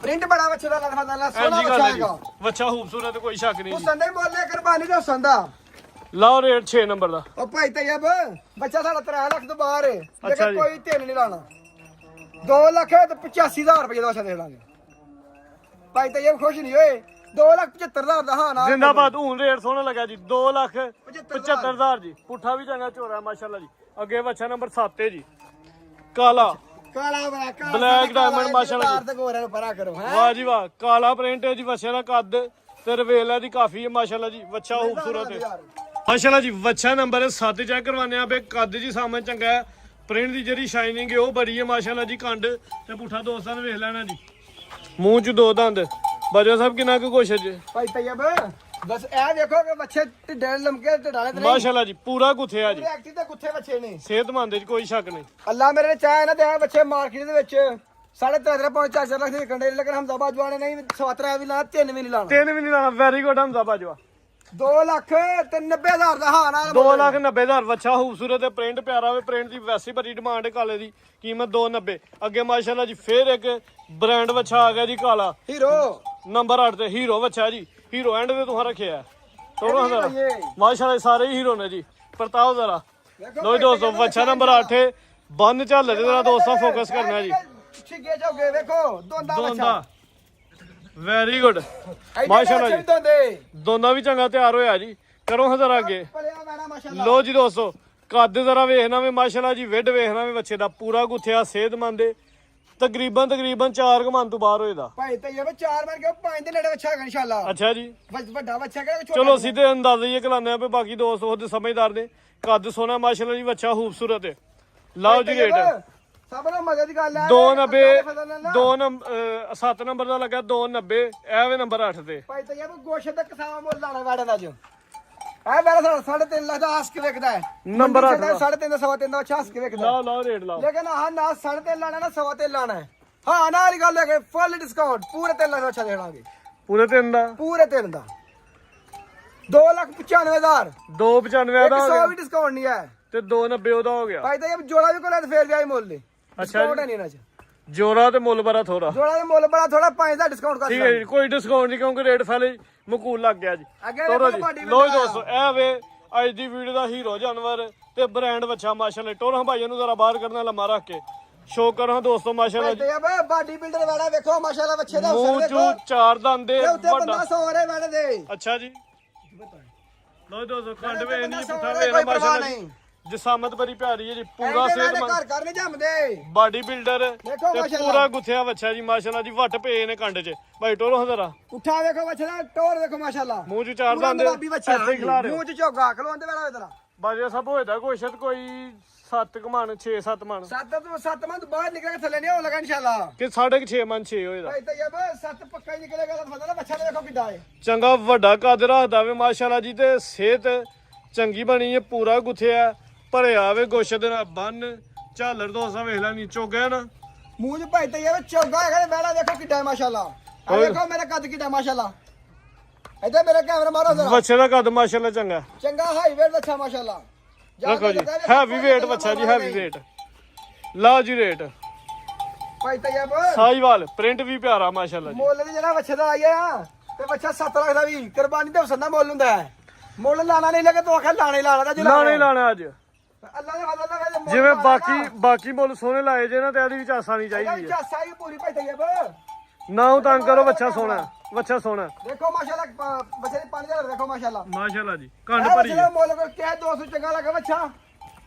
ਪ੍ਰਿੰਟ ਬੜਾ ਬੱਚੇ ਦਾ ਲੱਗਦਾ ਸੋਹਣਾ ਐਂਜੀ ਗੱਲ ਬੱਚਾ ਹੈ ਜੀ ਹੈਗਾ ਵੱਛਾ ਖੂਬਸੂਰਤ ਕੋਈ ਸ਼ੱਕ ਨਹੀਂ ਜੀ ਹੁਸਨ ਦੇ ਮੁੱਲ ਕੁਰਬਾਨੀ ਦੇ ਹੁਸਨ ਦਾ ਲਾਓ ਰੇਟ 6 ਨੰਬਰ ਦਾ ਉਹ ਭਾਈ ਤੈਯਬ ਬੱਚਾ ਸਾਡਾ 3 ਲੱਖ ਤੋਂ ਬਾਹਰ ਹੈ ਅੱਛਾ ਲੇਕਿਨ ਜੀ। ਕੋਈ 3 ਨਹੀਂ ਲਾਣਾ 2 ਲੱਖ ਤੇ 85,000 ਰੁਪਏ ਦਾ ਦੇ ਲਾਂਗੇ ਭਾਈ ਤੈਯਬ ਖੁਸ਼ ਨਹੀਂ ਹੋਏ 2,75,000 ਦਾ ਹਾਂ ਨਾ ਜ਼ਿੰਦਾਬਾਦ ਹੁਣ ਰੇਟ ਸੋਹਣਾ ਲੱਗਾ ਜੀ 2,75,000 ਜੀ ਪੁੱਠਾ ਵੀ ਚੰਗਾ ਝੋਰਾ ਮਾਸ਼ਾਅੱਲਾ ਜੀ ਅੱਗੇ ਵੱਛਾ ਨੰਬਰ 7 ਹੈ ਜੀ ਕਾਲਾ ਕਾਲਾ ਬੜਾ ਕਾਲਾ Black diamond ਮਾਸ਼ਾਅੱਲਾ ਜੀ। ਤੇ ਗੋਰਿਆਂ ਨੂੰ ਪਰਾ ਕਰੋ ਹੈ ਵਾਹ ਜੀ ਵਾਹ ਕਾਲਾ ਪ੍ਰਿੰਟ ਹੈ ਜੀ ਵੱਛੇ ਦਾ ਕੱਦ ਤੇ ਰਵੇਲਾ ਦੀ ਕਾਫੀ ਹੈ ਮਾਸ਼ਾਅੱਲਾ ਜੀ ਵੱਛਾ ਖੂਬਸੂਰਤ ਹੈ ਮਾਸ਼ਾਅੱਲਾ ਜੀ ਵੱਛਾ ਨੰਬਰ 7 ਚੈੱਕ ਕਰਵਾਉਂਦੇ ਆ ਬੇ ਕੱਦ ਜੀ ਸਾਹਮਣੇ ਚੰਗਾ ਹੈ ਪ੍ਰਿੰਟ ਦੀ ਜਿਹੜੀ ਸ਼ਾਈਨਿੰਗ ਹੈ ਉਹ ਬੜੀ ਹੈ ਮਾਸ਼ਾਅੱਲਾ ਜੀ ਕੰਡ ਤੇ ਪੁੱਠਾ ਦੋਸਤਾਂ ਨੇ ਵੇਖ ਲੈਣਾ ਜੀ ਮੂੰਹ ਚ ਦੋ ਦੰਦ ਬਾਜਵਾ ਸਾਹਿਬ ਕਿੰਨਾ ਕੁ ਕੁਛ ਹੈ ਜੀ ਭਾਈ ਤੈਯਬ ਬਸ ਇਹ ਦੇਖੋ ਕਿ ਬੱਚੇ ਢਿੱਡੇ ਲੰਮਕੇ ਢਿਡਾਲੇ ਤੇ ਨਹੀਂ ਮਾਸ਼ਾਅੱਲਾ ਜੀ ਪੂਰਾ ਗੁੱਥਿਆ ਜੀ ਐਕਟਿਵ ਤੇ ਕੁੱਥੇ ਬੱਚੇ ਨੇ ਸਿਹਤਮੰਦ ਚ ਕੋਈ ਸ਼ੱਕ ਨਹੀਂ ਅੱਲਾ ਮੇਰੇ ਨੇ ਚਾਹਿਆ ਨਾ ਤੇ ਇਹ ਬੱਚੇ ਮਾਰਕੀਟ ਦੇ ਵਿੱਚ 3.5 ਪੌਂਚ 4 ਲੱਖ ਦੇ ਕੰਡੇ ਲੇਕਿਨ ਹਮਦਾਬਾਦ ਜਵਾਨੇ ਨਹੀਂ ਸਵਾਤਰਾ ਵੀ ਲਾਣਾ 3 ਵੀ ਨਹੀਂ ਲਾਣਾ ਤਿੰਨ ਵੀ ਨਹੀਂ ਲਾਣਾ ਵੈਰੀ ਗੁੱਡ ਹਮਜ਼ਾ ਬਾਜਵਾ 2 ਲੱਖ ਤੇ 90,000 ਦਾ ਹਾਂ ਨਾਲ 2,90,000 ਵੱਛਾ ਖੂਬਸੂਰਤ ਤੇ ਪ੍ਰਿੰਟ ਪਿਆਰਾ ਵੇ ਪ੍ਰਿੰਟ ਦੀ ਵੈਸੀ ਬੜੀ ਡਿਮਾਂਡ ਹੈ ਕਾਲੇ ਦੀ ਕੀਮਤ 290 ਅੱਗੇ ਮਾਸ਼ਾਅੱਲਾ ਜੀ ਫੇਰ ਇੱਕ ਬ੍ਰਾਂਡ ਵੱਛਾ ਆ ਗਿਆ ਜੀ ਕਾਲਾ ਹੀਰੋ ਨੰਬਰ 8 ਤੇ ਹੀਰੋ ਵੱਛਾ ਜੀ ਹੀਰੋ ਐਂਡ ਤੇ ਤੁਹਾਂ ਰੱਖਿਆ ਤੋੜੋ ਇਹ ਵੀ ਹਜ਼ਾਰ ਭਾਈਏ। ਮਾਸ਼ਾਅੱਲਾ ਸਾਰੇ ਹੀ ਹੀਰੋ ਨੇ ਜੀ ਪਰਤਾਓ ਜ਼ਰਾ ਦੇਖੋ ਲੋ ਦੋਸਤੋ ਵੱਛਾ ਨੰਬਰ 8 ਬੰਨ ਝੱਲ ਦੇ ਜਰਾ ਦੋਸਤਾਂ ਫੋਕਸ ਕਰਨਾ ਜੀ ਛਿੱਗੇ ਝੋਗੇ ਵੇਖੋ ਦੋਂਦਾ ਬੱਚਾ ਦੋਂਦਾ ਵੈਰੀ ਗੁੱਡ ਮਾਸ਼ਾਅੱਲਾ ਮਾਸ਼ਾਅੱਲਾ ਜੀ ਦੋਂਦੇ ਦੋਨਾਂ ਵੀ ਚੰਗਾ ਤਿਆਰ ਹੋਇਆ ਜੀ ਕਰੋ ਹਜ਼ਾਰ ਅੱਗੇ ਪਲਿਆ ਮੈਨਾ ਮਾਸ਼ਾਅੱਲਾ ਲੋ ਜੀ ਦੋਸਤੋ ਕੱਦ ਜ਼ਰਾ ਵੇਖਣਾ ਵੇ ਮਾਸ਼ਾਅੱਲਾ ਜੀ ਵਿੱਡ ਵੇਖਣਾ ਵੇ ਬੱਚੇ ਦਾ ਪੂਰਾ ਗੁੱਥਿਆ ਸਿਹਤਮੰਦ ਏ ਤਕਰੀਬਨ 4 ਕੁ ਮਨ ਤੋਂ ਬਾਹਰ ਹੋਏਦਾ ਭਾਈ ਤਈਆ ਵੇ 4 ਮਨ ਕੇ 5 ਦੇ ਨੇੜੇ ਬੱਚਾ ਹੈਗਾ ਇਨਸ਼ਾਅੱਲਾ। ਅੱਛਾ ਜੀ ਵੱਡਾ ਬੱਚਾ ਕਿਹੜਾ ਛੋਟਾ ਚਲੋ ਸਿੱਧੇ ਅੰਦਾਜ਼ੇ ਹੀ ਕਲਾਨੇ ਆ ਪੇ ਬਾਕੀ ਦੋਸਤ ਉਹਦੇ ਸਮਝਦਾਰ ਨੇ। ਕੱਦ ਸੋਨਾ ਮਾਸ਼ਾਅੱਲਾ ਜੀ ਬੱਚਾ ਖੂਬਸੂਰਤ ਹੈ। ਲਓ ਜੀ ਰੇਟ ਸਭ ਨੂੰ ਮਜ਼ੇ ਦੀ ਗੱਲ ਹੈ 290 7 ਨੰਬਰ ਦਾ ਲੱਗਾ 290 ਇਹ ਵੇ ਨੰਬਰ 8 ਤੇ ਭਾਈ ਤਈਆ ਵੇ ਗੋਸ਼ਤ ਦਾ ਕਿਸਾਨ ਮੁੱਲ ਲਾਣਾ ਵੈੜਾ ਦਾ ਜੋ ਇਹ ਵੈੜਾ 3.5 ਲੱਖ ਦਾ ਆਸ ਕੇ ਵਿਕਦਾ ਹੈ ਨੰਬਰ 8 ਦਾ 3.5 ਸਵਾ 3 ਦਾ ਆਸ ਕੇ ਵਿਕਦਾ ਲਾਓ ਰੇਟ ਲਾਓ। ਲੇਕਿਨ ਹਾਂ ਨਾ 3.5 ਲਾਣਾ ਨਾ ਸਵਾ 3 ਲਾਣਾ ਹੈ। ਹਾਂ ਨਾਲ ਹੀ ਗੱਲ ਹੈ ਕਿ ਫੁੱਲ ਡਿਸਕਾਊਂਟ ਪੂਰੇ 3 ਲੱਖ ਦਾ ਅੱਛਾ ਦੇਣਾਗੇ ਪੂਰੇ 3 ਦਾ ਪੂਰੇ 3 ਦਾ 2,95,000 295 ਦਾ ਹੋ 100 ਗਿਆ ਵੀ ਡਿਸਕਾਊਂਟ ਨਹੀਂ ਹੈ ਤੇ 290 ਉਹਦਾ ਹੋ ਗਿਆ। ਭਾਈ ਤਾਂ ਇਹ ਜੋੜਾ ਵੀ ਕੋਲ ਫੇਰ ਵੀ ਆਈ ਮੁੱਲ ਦੇ ਅੱਛਾ ਨਹੀਂ ਇਹਨਾਂ ਚ ਜੋੜਾ ਤੇ ਮੁੱਲ ਬੜਾ ਥੋੜਾ। ਜੋੜਾ ਦਾ ਮੁੱਲ ਬੜਾ ਥੋੜਾ 5 ਦਾ ਡਿਸਕਾਊਂਟ ਕਰ ਠੀਕ ਹੈ ਜੀ ਕੋਈ ਡਿਸਕਾਊਂਟ ਨਹੀਂ ਕਿਉਂਕਿ ਰੇਟ ਫੈਲੇ ਮਕੂਲ ਲੱਗ ਗਿਆ ਜੀ। ਅੱਗੇ ਤੋਰੋ ਦੇਖੋ ਜੀ ਬਾਡੀ ਲੋ ਦੋਸਤੋ ਇਹ ਵੇ ਅੱਜ ਦੀ ਵੀਡੀਓ ਦਾ ਹੀਰੋ ਜਾਨਵਰ ਤੇ ਬ੍ਰਾਂਡ ਬੱਚਾ ਮਾਸ਼ਾਅੱਲਾ। ਟੋਰਾਂ ਭਾਈਆਂ ਨੂੰ ਜ਼ਰਾ ਬਾਹਰ ਕਰਨਾ ਲੰਮਾ ਰੱਖ ਕੇ ਸ਼ੋਅ ਕਰਾਂ ਦੋਸਤੋ ਮਾਸ਼ਾਅੱਲਾ ਜੀ। ਤੇ ਇਹ ਬਾਡੀ ਬਿਲਡਰ ਵਾਲਾ ਵੇਖੋ ਮਾਸ਼ਾਅੱਲਾ ਬੱਚੇ ਦਾ ਮੂੰਹ ਚੋਂ 4 ਦੰਦੇ ਤੇ ਉੱਤੇ ਵੱਡਾ ਬੰਦਾ ਸੌ ਰਹੇ ਵਾਲੇ ਦੇ ਅੱਛਾ ਜੀ ਲੋ ਦੋਸਤੋ ਖੰਡ ਵੇ ਨਹੀਂ ਬੰਦਾ ਪੁੱਠਾ ਸੌ ਵੇ ਰਿਹਾ, ਕੋਈ ਮਾਸ਼ਾਅੱਲਾ ਪਰਵਾਹ ਜੀ। ਜਸਾਮਤ ਬੜੀ ਪਿਆਰੀ ਹੈ ਜੀ ਪੂਰਾ ਪੂਰਾ ਸਿਹਤਮੰਦ ਘਰ ਘਰ ਨਹੀਂ ਜੰਮਦੇ ਬਾਡੀ ਬਿਲਡਰ ਦੇਖੋ ਤੇ ਮਾਸ਼ਾਅੱਲਾ। ਪੂਰਾ ਗੁੱਥਿਆ ਬੱਚਾ ਜੀ ਮਾਸ਼ਾਅੱਲਾ ਜੀ ਵੱਟ ਪਏ ਨੇ ਕੰਡ 'ਚ ਭਾਈ ਟੋਰੋ ਜ਼ਰਾ ਉੱਠਾ ਵੇਖੋ ਬੱਚੇ ਦਾ ਟੋਰ ਵੇਖੋ ਮਾਸ਼ਾਅੱਲਾ ਮੂੰਹ 'ਚ 4 ਪੂਰਾ ਦੰਦੇ ਗੁਲਾਬੀ ਬੱਚਾ ਐਸੇ ਹੀ ਖਿਲਾ ਰਹੇ ਹੋ। ਮੂੰਹ ਚ ਝੋਗਾ ਖਲੋਂਦੇ ਵਾਲਾ ਹੋਏ ਤੇਰਾ ਬਾਜੇ ਸਭ ਹੋਏਦਾ ਕੋਸ਼ਤ ਕੋਈ 7 ਕਮਾਨ 6-7 ਮਣ 7 ਮੰਥ ਬਾਹਰ ਨਿਕਲ ਕੇ ਥੱਲੇ ਨਹੀਂ ਹੋਣ ਲੱਗਾ ਇਨਸ਼ਾਅੱਲਾ ਕਿ 6.5 ਮਣ 6 ਹੋਏਦਾ। ਭਾਈ ਤਈਬ 7 ਪੱਕਾ ਹੀ ਨਿਕਲੇਗਾ ਤਾਂ ਪਤਾ ਨਾ ਬੱਚਾ ਨੇ ਵੇਖੋ ਕਿੱਡਾ ਹੈ ਚੰਗਾ ਵੱਡਾ ਕੱਦ ਰੱਖਦਾ ਵੇ ਮਾਸ਼ਾਅੱਲਾ ਜੀ ਤੇ ਸਿਹਤ ਚੰਗੀ ਬਣੀ ਹੈ ਪੂਰਾ ਗੁੱਥਿਆ ਭਰਿਆ ਵੇ ਗੋਸ਼ਤ ਦੇ ਨਾਲ ਬੰਨ ਝਾਲਰ ਦੋਸਤਾਂ ਵੇਖ ਲੈ ਨੀ ਚੋਗਾ ਨਾ ਮੂੰਹ ਚ ਭਾਈ ਤਈਬ ਚੋਗਾ ਹੈਗਾ ਬੈੜਾ ਵੇਖੋ ਕਿੱਡਾ ਹੈ ਮਾਸ਼ਾਅੱਲਾ ਆ ਵੇਖੋ ਮੇਰਾ ਕੱਦ ਕਿੱਡਾ ਮਾਸ਼ਾਅੱਲਾ ਇੱਧਰ ਮੇਰਾ ਕੈਮਰਾ ਮਾਰੋ ਜ਼ਰਾ ਬੱਚੇ ਦਾ ਕੱਦ ਮਾਸ਼ਾਅੱਲਾ ਚੰਗਾ ਚੰਗਾ ਹਾਈ ਵੇਟ ਬੱਚਾ ਮਾਸ਼ਾਅੱਲਾ ਰੱਖੋ ਜੀ ਹੈਵੀ ਵੇਟ ਬੱਚਾ ਜੀ ਹੈਵੀ ਵੇਟ ਲਓ ਜੀ ਰੇਟ ਭਾਈ ਤਈਬ ਸਾਈਵਾਲ ਪ੍ਰਿੰਟ ਵੀ ਪਿਆਰਾ ਮਾਸ਼ਾਅੱਲਾ ਜੀ। ਮੁੱਲ ਵੀ ਜਿਹੜਾ ਬੱਚੇ ਦਾ ਆਇਆ ਤੇ ਬੱਚਾ 7 ਲੱਖ ਦਾ ਵੀ ਕੁਰਬਾਨੀ ਤੇ ਹੁਸਨ ਦਾ ਮੁੱਲ ਹੁੰਦਾ ਹੈ ਮੁੱਲ ਲਾਣਾ ਨਹੀਂ ਲੱਗੇ ਤੂੰ ਆਖਿਆ ਲਾਣੇ ਲਾਣਾ ਦਾ ਲਾਣੇ ਲਾਣਾ ਅੱਜ ਅੱਲਾ ਦੇ ਹੱਥ ਨਾਲ ਮੁੱਲ ਜਿਵੇਂ ਲਾਣਾ ਬਾਕੀ ਮੁੱਲ ਸੋਹਣੇ ਲਾਏ ਜੇ ਨਾ ਤੇ ਇਹਦੀ ਵਿੱਚ ਆਸਾਨੀ ਇਹਦਾ ਚਾਹੀਦੀ ਵਿੱਚ ਹੈ। ਆਸਾ ਹੀ ਪੂਰੀ ਭਾਈ ਤਈਬ ਨਾ ਉਹ ਤੰਗ ਕਰੋ ਬੱਚਾ ਸੋਹਣਾ ਦੇਖੋ ਮਾਸ਼ਾਅੱਲਾ ਬੱਚੇ ਦੀ 5000 ਦੇਖੋ ਮਾਸ਼ਾਅੱਲਾ ਮਾਸ਼ਾਅੱਲਾ ਜੀ ਕੰਡ ਇਹ ਭਰੀ ਬੱਚੇ ਦਾ ਮੁੱਲ ਕੋਈ ਕਿਹਾ 200 ਚੰਗਾ ਲੱਗਾ ਬੱਚਾ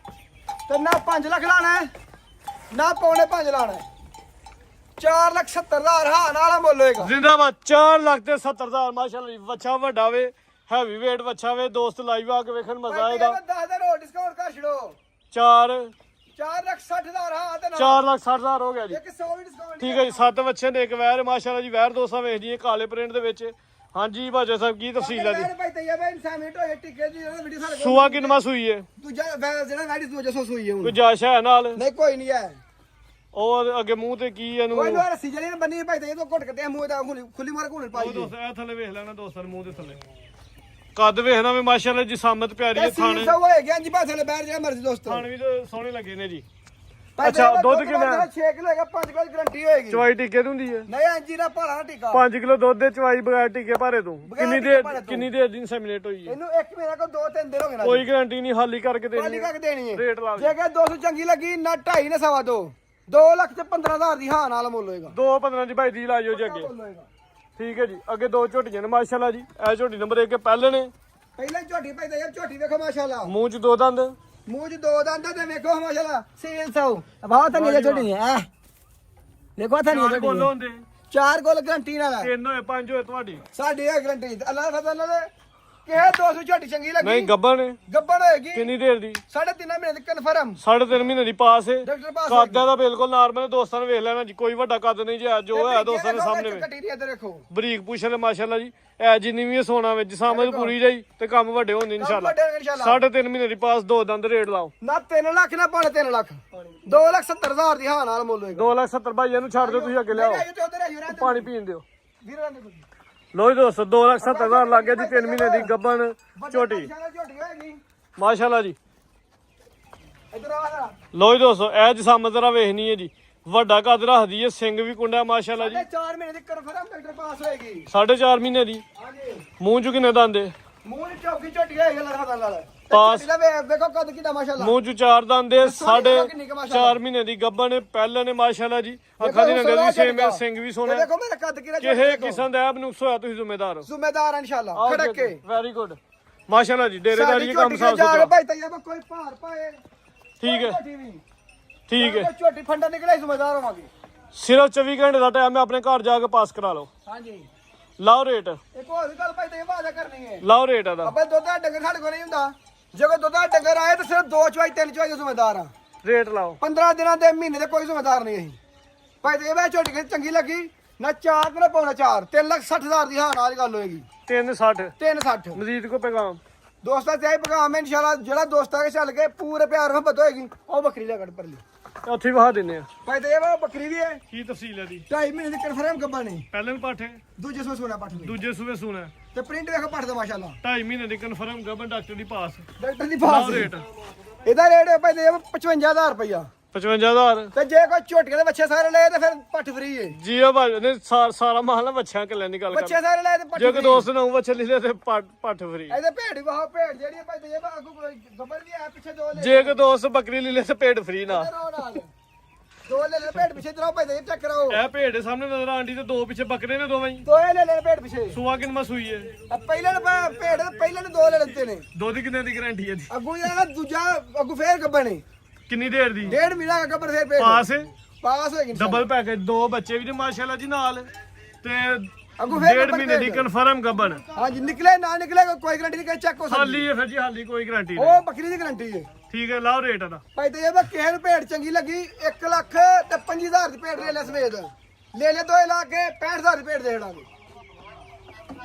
ਤੇ ਨਾ 5 ਲੱਖ ਲਾਣਾ ਹੈ, ਨਾ ਪੌਣੇ 5 ਲਾਣਾ 4,70,000 ਹਾਂ ਨਾਲ ਮੁੱਲ ਹੋਏਗਾ ਜ਼ਿੰਦਾਬਾਦ 4 ਲੱਖ ਤੇ 70,000 ਮਾਸ਼ਾਅੱਲਾ ਜੀ। ਬੱਚਾ ਵੱਡਾ ਵੇ ਹੈਵੀ ਵੇਟ ਬੱਚਾ ਵੇ ਦੋਸਤ ਲਾਈਵ ਆ ਕੇ ਵੇਖਣ ਮਜ਼ਾ ਆਏਗਾ। 10,000 ਹੋਰ ਡਿਸਕਾਊਂਟ ਕਰ ਛੜੋ 4 4,60,000 ਹਾਂ ਤੇ 4 ਲੱਖ 60,000 ਹੋ ਗਿਆ ਜੀ। ਇੱਕ 100 ਵੀ ਡਿਸਕਾਊਂਟ ਠੀਕ ਹੈ ਜੀ 7 ਬੱਚੇ ਨੇ ਇੱਕ ਵੈਰ ਮਾਸ਼ਾਅੱਲਾ ਜੀ ਵੈਰ ਦੋਸਤਾਂ ਵੇਖ ਜੀ ਕਾਲੇ ਪ੍ਰਿੰਟ ਦੇ ਵਿੱਚ। ਹਾਂਜੀ ਬਾਜਾ ਸਾਹਿਬ ਕੀ ਤਫਸੀਲ ਹੈ ਜੀ? ਭਾਈ ਤਈਆ ਬਈ ਇਨਸਾਨੀਅਤ ਹੋਏ ਟਿੱਕੇ ਦੀ ਵੀਡੀਓ ਸਾਡੇ ਸੂਆ ਕਿੰਨਵਾ ਸੂਈ ਹੈ? ਦੂਜਾ ਜਿਹੜਾ ਵੈਡੀ ਦੂਜਾ ਸੂਈ ਹੈ ਕੋਈ ਹੁਣ ਜਾਸ਼ ਹੈ ਨਾਲ? ਨਹੀਂ ਕੋਈ ਨਹੀਂ ਹੈ ਉਹ ਅੱਗੇ ਮੂੰਹ ਤੇ ਕੀ ਇਹਨੂੰ ਕੋਈ ਨਾ ਰੱਸੀ ਜਿਹੜੀ ਬੰਨੀ ਭਾਈ ਤਈਆ ਤੋਂ ਘੁੱਟ ਕੇ ਤੇ ਮੂੰਹ ਦਾ ਖੁੱਲੀ ਮਾਰ ਘੁੱਲ ਪਾਈ ਉਹ ਦੋਸਤ ਇਹ ਥੱਲੇ ਵੇਖ ਲੈਣਾ ਦੋਸਤਾਂ ਦੇ ਮੂੰਹ ਦੇ ਥੱਲੇ ਕੱਦ ਵੇਖਣਾ ਵੀ ਮਾਸ਼ਾਅੱਲਾ ਜੀ ਸਾਮਤ ਪਿਆਰੀ ਹੈ। ਥਾਣੇ ਸਭ ਹੋਏ ਗਿਆ ਜੀ ਭਾਵੇਂ ਥੱਲੇ ਬੈਠ ਜਾ ਮਰਜ਼ੀ ਦੋਸਤੋ ਥਾਣ ਵੀ ਤਾਂ ਸੋਹਣੇ ਲੱਗੇ ਨੇ ਜੀ। ਭਾਈ ਅੱਛਾ, ਤਈਆ ਦੁੱਧ ਕਿੰਨਾ? 6 ਕਿਲੋ ਹੈਗਾ 5 ਕਿਲੋ ਗਰੰਟੀ ਹੋਏਗੀ ਚਵਾਈ ਟਿੱਕੇ ਤੋਂ ਹੁੰਦੀ ਹੈ ਨਹੀਂ ਅੰਜੀ ਦਾ ਭਾੜਾ ਨਾ ਟਿੱਕਾ 5 ਕਿਲੋ ਦੁੱਧ ਦੇ ਚਵਾਈ ਬਗੈਰ ਟਿੱਕੇ ਭਾਰੇ ਤੋਂ ਬਗੈਰ ਕਿੰਨੀ ਟਿੱਕੇ ਦੇਰ ਭਾਰੇ ਤੋਂ। ਕਿੰਨੀ ਦੇਰ ਦੀ ਇਨਸੈਮੀਨੇਟ ਹੋਈ ਹੈ? ਇਹਨੂੰ ਇੱਕ ਮਹੀਨਾ ਕੋ 2-3 ਦਿਨ ਹੋ ਗਏ ਨਾ ਕੋਈ ਗਾਰੰਟੀ ਨਹੀਂ ਹਾਲੀ ਕਰਕੇ ਪਾਲੀ ਦੇਣੀ ਹੈ। ਕੱਕ ਦੇਣੀ ਹੈ ਰੇਟ ਲਾ ਜੇ ਕਿ 200 ਚੰਗੀ ਲੱਗੀ ਨਾ 2.5 ਨਾ 2.5 2 ਲੱਖ ਤੇ 15,000 ਦੀ ਹਾਂ ਨਾਲ ਮੁੱਲ ਹੋਏਗਾ 2-15 ਦੀ ਭਾਈ ਦੀ ਲਾਇਓ ਜੀ ਅੱਗੇ। ਮੁੱਲ ਹੋਏਗਾ ਠੀਕ ਹੈ ਜੀ ਅੱਗੇ 2 ਝੋਟੀਆਂ ਨੇ ਮਾਸ਼ਾਅੱਲਾ ਜੀ। ਇਹ ਝੋਟੀ ਨੰਬਰ 1 ਪਹਿਲੇ ਨੇ ਪਹਿਲਾਂ ਝੋਟੀ ਭਾਈ ਤਈਆ ਝੋਟੀ ਵੇਖੋ ਮਾਸ਼ਾਅੱਲਾ ਮੂੰਹ 'ਚ 2 ਦੰਦ ਮੂੰਹ 'ਚ 2 ਦੰਦ ਤੇ ਵੇਖੋ ਮਾਸ਼ਾਅੱਲਾ ਸੇਲ ਸਾਉ ਬਾਹਰ ਤਾਂ ਨਹੀਂ ਝੋਟੀ ਨਹੀਂ ਹੈ ਦੇਖੋ ਤਾਂ ਨਹੀਂ ਚਾਰ ਝੋਟੀ ਬੋਲੋ ਹੁੰਦੇ 4 ਗੋਲ ਗਰੰਟੀ ਨਾਲ ਹੈ 3 ਹੋਏ 5 ਹੋਏ ਤੁਹਾਡੀ ਸਾਡੀ ਇਹ ਗਰੰਟੀ ਅੱਲਾਹ ਫਜ਼ਲ ਨਾਲ ਕਿਹ 200 ਝੋਟੀ ਚੰਗੀ ਨਹੀਂ ਲੱਗੀ ਗੱਬਣ ਨੇ ਗੱਬੜ ਹੋਏਗੀ ਕਿੰਨੀ ਦੇਰ ਦੀ? 3.5 ਮਹੀਨੇ ਦੀ ਕਨਫਰਮ 3.5 ਮਹੀਨੇ ਦੀ ਪਾਸ ਹੈ। ਡਾਕਟਰ ਪਾਸ ਕੱਦਾਂ ਦਾ ਬਿਲਕੁਲ ਨਾਰਮਲ ਦੋਸਤਾਂ ਨੇ ਵੇਖ ਲੈਣਾ ਜੀ ਕੋਈ ਵੱਡਾ ਕੱਦ ਨਹੀਂ ਜੀ ਜੋ ਹੈ ਦੋਸਤਾਂ ਦੇ ਸਾਹਮਣੇ ਵੇ ਕੱਟੀ ਦੀ ਇੱਧਰ ਦੇਖੋ ਬਰੀਕ ਪੁੱਛਲੇ ਮਾਸ਼ਾਅੱਲਾ ਜੀ। ਐ ਜਿੰਨੀ ਵੀ ਸੋਨਾ ਵਿੱਚ ਸਾਹਮਣੇ ਪੂਰੀ ਜਾਈ ਤੇ ਕੰਮ ਵੱਡੇ ਹੋਣਗੇ ਇਨਸ਼ਾਅੱਲਾ। ਵੱਡੇ ਇਨਸ਼ਾਅੱਲਾ 3.5 ਮਹੀਨੇ ਦੀ ਪਾਸ 2 ਦੰਦ ਰੇਟ ਲਾਓ ਨਾ 3 ਲੱਖ ਨਾ ਪੌਣੇ 3 ਲੱਖ 2,70,000 ਦੀ ਹਾਂ ਨਾਲ ਮੁੱਲ ਹੋਏਗਾ 2,70,000 ਭਾਈ ਇਹਨੂੰ ਛੱਡ ਦਿਓ ਤੁਸੀਂ ਅੱਗੇ ਲਿਆਓ ਆਇਓ ਤੇ ਉਧਰ ਆਇਓ ਰਹਿ ਪਾਣੀ ਪੀਣ ਦਿਓ। ਵੀਰਾਂ ਦੇ ਲੋ ਜੀ ਦੋਸਤੋ 2,70,000 ਲੱਗ ਗਿਆ ਜੀ 3 ਮਹੀਨੇ ਦੀ ਗੱਬਣ ਝੋਟੀ ਝੋਟੀ ਹੋਏਗੀ ਮਾਸ਼ਾਅੱਲਾ ਜੀ। ਇੱਧਰ ਆ ਲੋ ਜੀ ਦੋਸਤੋ ਇਹ ਜਸਾਮਤ ਜ਼ਰਾ ਵੇਖਣੀ ਹੈ ਜੀ ਵੱਡਾ ਕੱਦ ਰੱਖਦੀ ਹੈ ਸਿੰਘ ਵੀ ਕੁੰਡਾ ਮਾਸ਼ਾਅੱਲਾ ਜੀ। 4 ਮਹੀਨੇ ਦੀ ਕਨਫਰਮ ਡਾਕਟਰ ਪਾਸ ਹੋਏਗੀ 4.5 ਮਹੀਨੇ ਦੀ ਹਾਂਜੀ ਮੂੰਹ ਚ ਕਿੰਨੇ ਦੰਦੇ ਮੂੰਹ ਦੀ ਚੌਕੀ ਝੋਟੀ ਹੋਏਗੀ ਅੱਲਾਹ ਫਜ਼ਲ ਨਾਲ ਪਾਸ। ਝੋਟੀ ਦਾ ਵੇਖੋ ਕੱਦ ਕਿੱਡਾ ਮਾਸ਼ਾਅੱਲਾ ਮੂੰਹ ਚ 4 ਦੰਦੇ ਸਾਢੇ ਕਿੰਨੀ ਕੁ ਮਾਸ਼ਾਅੱਲਾ। 4 ਮਹੀਨੇ ਦੀ ਗੱਬਣ ਪਹਿਲੇ ਨੇ ਮਾਸ਼ਾਅੱਲਾ ਜੀ। ਅੱਖਾਂ ਦੀ ਨਗਰ ਵੀ ਸੇਮ ਹੈ ਸਿੰਘ ਵੀ ਸੋਹਣਾ ਦੇਖੋ ਮੇਰਾ ਕੱਦ ਕਿਹੜਾ ਕਿਸੇ ਕਿਸਮ ਦਾ ਐਬ ਨੁਕਸ ਹੋਇਆ ਤੁਸੀਂ ਜ਼ਿੰਮੇਦਾਰ ਹੋ। ਜ਼ਿੰਮੇਦਾਰ ਇਨਸ਼ਾਅੱਲਾ ਖੜਕ ਕੇ ਵੈਰੀ ਗੁੱਡ ਮਾਸ਼ਾਅੱਲਾ ਜੀ ਡੇਰੇਦਾਰੀ ਕੰਮ ਸਾਡੀ ਸਾਫ ਝੋਟੀ ਸੁਥਰਾ ਭਾਈ ਤਈਆ ਕੋਈ ਭਾਰ ਪਾਏ ਠੀਕ ਹੈ ਝੋਟੀ ਵੀ ਠੀਕ ਹੈ। ਝੋਟੀ ਫੰਡਾ ਨਿਕਲੇ ਜ਼ਿੰਮੇਦਾਰ ਹੋਵਾਂਗੇ ਸਿਰਫ 24 ਘੰਟੇ ਦਾ ਟਾਈਮ ਹੈ, ਆਪਣੇ ਘਰ ਜਾ ਕੇ ਪਾਸ ਕਰਾ ਲਓ। ਹਾਂਜੀ ਲਾਓ ਰੇਟ, ਇੱਕ ਹੋਰ ਵੀ ਗੱਲ ਭਾਈ ਤੇ ਵਾਅਦਾ ਕਰਨੀ ਹੈ। ਲਾਓ ਰੇਟ ਇਹਦਾ। ਆਪਾਂ ਦੁੱਧ ਦਾ ਡੰਗਰ ਸਾਡੇ ਕੋਲ ਨਹੀਂ ਹੁੰਦਾ, ਜੇ ਕੋਈ ਦੁੱਧ ਦਾ ਡੰਗਰ ਆਏ ਤਾਂ ਸਿਰਫ 2 ਚਵਾਈ 3 ਚਵਾਈ ਦੇ ਜ਼ਿੰਮੇਦਾਰ ਆ। ਰੇਟ ਲਾਓ 15 ਦਿਨਾਂ ਦੇ ਮਹੀਨੇ ਦੇ ਕੋਈ ਜ਼ਿੰਮੇਦਾਰ ਨਹੀਂ ਅਸੀਂ। ਭਾਈ ਤੇ ਇਹ ਝੋਟੀ ਕਿਸੇ ਚੰਗੀ ਲੱਗੀ ਨਾ 4 ਨਾ ਪੌਣਾ 4 3,60,000 ਦੀ ਹਾਂ ਨਾਲ ਗੱਲ ਹੋਏਗੀ। 360 360 ਮਜ਼ੀਦ ਕੋ ਪੈਗਾਮ ਦੋਸਤਾਂ ਤੇ ਆਈ ਪੈਗਾਮ ਹੈ ਇਨਸ਼ਾਅੱਲਾ, ਜਿਹੜਾ ਦੋਸਤਾਂ ਕੇ ਚੱਲ ਕੇ ਪੂਰੇ ਪਿਆਰ ਮੁਹੱਬਤ ਹੋਏਗੀ ਉਹ ਬੱਕਰੀ ਦਾ ਕੱਢ ਪਰ ਲਈ। ਉੱਥੇ ਵਹਾ ਦਿੰਨੇ ਆ। ਭਾਈ ਤੇ ਇਹ ਵਾ ਬੱਕਰੀ ਵੀ ਹੈ ਕੀ ਤਫਸੀਲ ਹੈ ਦੀ? 2.5 ਮਹੀਨੇ ਦੀ ਕਨਫਰਮ ਗੱਬਾ ਨਹੀਂ, ਪਹਿਲੇ ਵੀ ਪਾਠੇ, ਦੂਜੇ ਸੋ ਸੋਨਾ ਪੱਠ ਲਈ ਦੂਜੇ ਸੂਵੇ ਸੂਣਾ ਤੇ ਪ੍ਰਿੰਟ ਵੇਖੋ ਪੱਠ ਦਾ ਮਾਸ਼ਾਅੱਲਾ 2.5 ਮਹੀਨੇ ਦੀ ਕਨਫਰਮ ਗਵਰਨਮੈਂਟ ਡਾਕਟਰ ਦੀ ਪਾਸ। ਡਾਕਟਰ ਦੀ ਲਾਓ ਬਾਤ ਰੇਟ ਇਹਦਾ ਰੇਟ ਹੈ ਭਾਈ ਤੇ 55,000 ਰੁਪਇਆ 55,000। ਤੇ ਜੇ ਕੋਈ ਝੋਟੀਆਂ ਦੇ ਬੱਚੇ ਸਾਰੇ ਲਏ ਤੇ ਫਿਰ ਪੱਠ ਫਰੀ ਹੈ। ਜੀ ਆ ਭਾਈ ਨੇ ਸਾਰਾ ਮਾਲ ਨਾ ਬੱਚਿਆਂ ਕੇ ਲੈਣ ਦੀ ਗੱਲ ਬੱਚੇ ਕਰ। ਸਾਰੇ ਲਏ ਤੇ ਪੱਠ ਜੇ ਕੋਈ free। ਦੋਸਤ ਨੂੰ ਬੱਚੇ ਲੈ ਲੈ ਤੇ ਪੱਠ ਫਰੀ। ਇਹਦੇ ਭੇਡ ਵਾਹ ਭੇਡ ਜਿਹੜੀ ਹੈ ਭਾਈ ਤੇ ਇਹ ਅੱਗੋਂ ਕੋਈ ਗੱਬਰ ਵੀ ਆ ਪਿੱਛੇ ਦੋ ਲੈ ਜੇ ਕੋਈ ਦੋਸਤ ਬੱਕਰੀ ਲੈ ਲੈ ਤੇ ਪੇਟ ਫਰੀ ਨਾ। ਦੋ ਲੈ ਲੈ ਭੇਡ ਪਿੱਛੇ ਜਰਾ ਭਾਈ ਤੇ ਚੈੱਕ ਕਰਾਓ। ਇਹ ਭੇਡ ਦੇ ਸਾਹਮਣੇ ਨਜ਼ਰ ਆਂਡੀ ਤੇ ਦੋ ਪਿੱਛੇ ਬੱਕਰੇ ਨੇ ਦੋਵੇਂ ਹੀ। ਦੋ ਇਹ ਲੈ ਲੈ ਭੇਡ ਪਿੱਛੇ ਸੂਆ ਕਿੰਨਾ ਸੂਈ ਹੈ? ਪਹਿਲੇ ਨੇ ਭੇਡ ਪਹਿਲੇ ਨੇ ਦੋ ਲੈ ਲੈਂਦੇ ਨੇ, ਦੁੱਧ ਕਿੰਨੇ ਦੀ ਗਾਰੰਟੀ ਹੈ ਜੀ? ਅੱਗੋਂ ਜਿਹੜਾ ਦੂਜਾ ਅੱਗੋਂ ਫੇਰ ਗੱਬਰ ਨੇ ਕਿੰਨੀ ਦੇਰ ਦੀ? 1.5 ਮਹੀਨਾ ਦਾ ਗੱਬਰ ਫੇਰ ਭੇਡ ਪਾਸ ਹੈ? ਪਾਸ ਹੋਏਗੀ ਡਬਲ ਪੈਕੇਜ, ਦੋ ਬੱਚੇ ਵੀ ਨੇ ਮਾਸ਼ਾਅੱਲਾ ਜੀ ਨਾਲ ਤੇ ਅੱਗੋਂ ਫੇਰ 1.5 ਮਹੀਨੇ ਦੀ ਕਨਫਰਮ ਗੱਬਨ। ਹਾਂਜੀ ਨਿਕਲੇ ਨਾ ਨਿਕਲੇ ਕੋਈ ਗਰੰਟੀ ਨਹੀਂ, ਚੈੱਕ ਹੋ ਸਕਦੀ ਹਾਲੀ ਹੈ ਫਿਰ ਜੀ, ਹਾਲੀ ਕੋਈ ਗਾਰੰਟੀ ਨਹੀਂ। ਉਹ ਬੱਕਰੀ ਦੀ ਗਰੰਟੀ ਹੈ। ਠੀਕ ਹੈ, ਲਾਓ ਰੇਟ ਇਹਦਾ। ਭਾਈ ਤੇ ਇਹ ਵਾ ਕਿਸੇ ਨੂੰ ਭੇਡ ਚੰਗੀ ਲੱਗੀ 1 ਲੱਖ ਤੇ 25,000 ਦੀ ਭੇਡ ਲੈ ਲੈ ਸਮੇਤ ਲੈ ਲੈ 2 ਲੱਖ ਕੇ 65,000 ਦੀ ਭੇਡ ਦੇ ਦੇਣਾਗੇ।